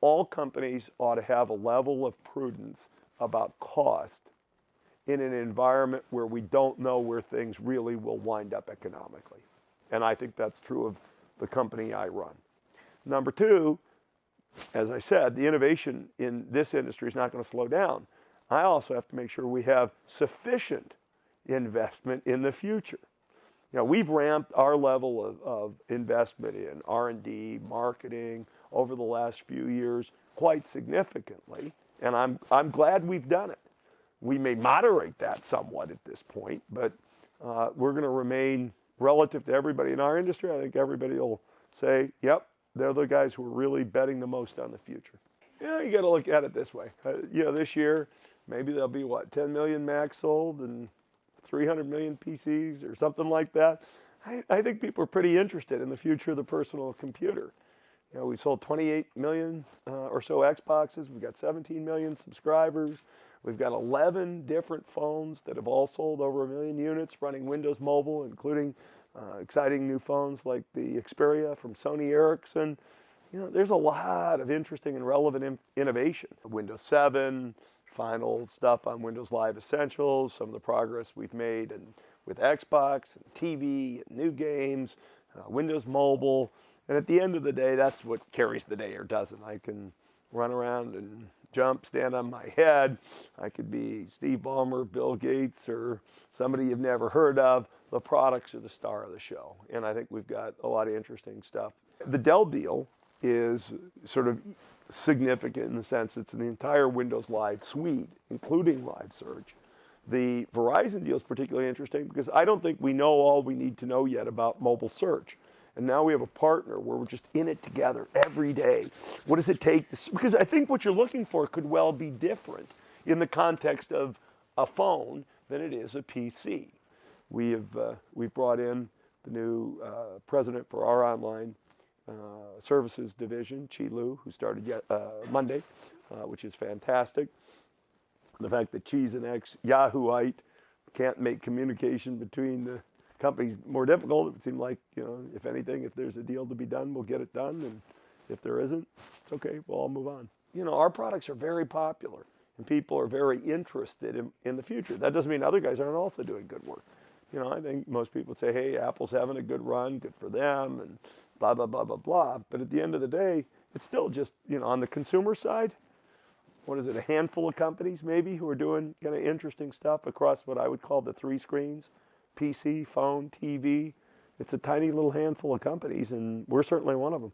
all companies ought to have a level of prudence about cost in an environment where we don't know where things really will wind up economically. And I think that's true of the company I run. Number two, as I said, the innovation in this industry is not going to slow down. I also have to make sure we have sufficient investment in the future. You know, we've ramped our level of investment in R&D, marketing over the last few years quite significantly, and I'm glad we've done it. We may moderate that somewhat at this point, but we're going to remain, relative to everybody in our industry, I think everybody will say, yep, they're the guys who are really betting the most on the future. You know, you got to look at it this way. You know, this year, maybe there'll be, what, 10 million Macs sold and 300 million PCs or something like that. I think people are pretty interested in the future of the personal computer. You know, we sold 28 million or so Xboxes. We've got 17 million subscribers. We've got 11 different phones that have all sold over 1 million units running Windows Mobile, including exciting new phones like the Xperia from Sony Ericsson. You know, there's a lot of interesting and relevant innovation. Windows 7, final stuff on Windows Live Essentials, some of the progress we've made with Xbox and TV and new games, Windows Mobile. And at the end of the day, that's what carries the day or doesn't. I can run around and jump, stand on my head. I could be Steve Ballmer, Bill Gates, or somebody you've never heard of. The products are the star of the show. And I think we've got a lot of interesting stuff. The Dell deal is sort of significant in the sense it's in the entire Windows Live suite, including Live Search. The Verizon deal is particularly interesting because I don't think we know all we need to know yet about mobile search. And now we have a partner where we're just in it together every day. What does it take? Because I think what you're looking for could well be different in the context of a phone than it is a PC. We've brought in the new president for our online services division, Chi Lu, who started Monday, which is fantastic. The fact that Chi's an ex-Yahooite can't make communication between the companies more difficult. It would seem like, you know, if anything, if there's a deal to be done, we'll get it done. And if there isn't, it's okay, we'll all move on. You know, our products are very popular and people are very interested in the future. That doesn't mean other guys aren't also doing good work. You know, I think most people would say, hey, Apple's having a good run, good for them, and blah, blah, blah, blah, blah. But at the end of the day, it's still just, you know, on the consumer side, what is it, a handful of companies maybe who are doing kind of interesting stuff across what I would call the three screens, PC, phone, TV. It's a tiny little handful of companies, and we're certainly one of them.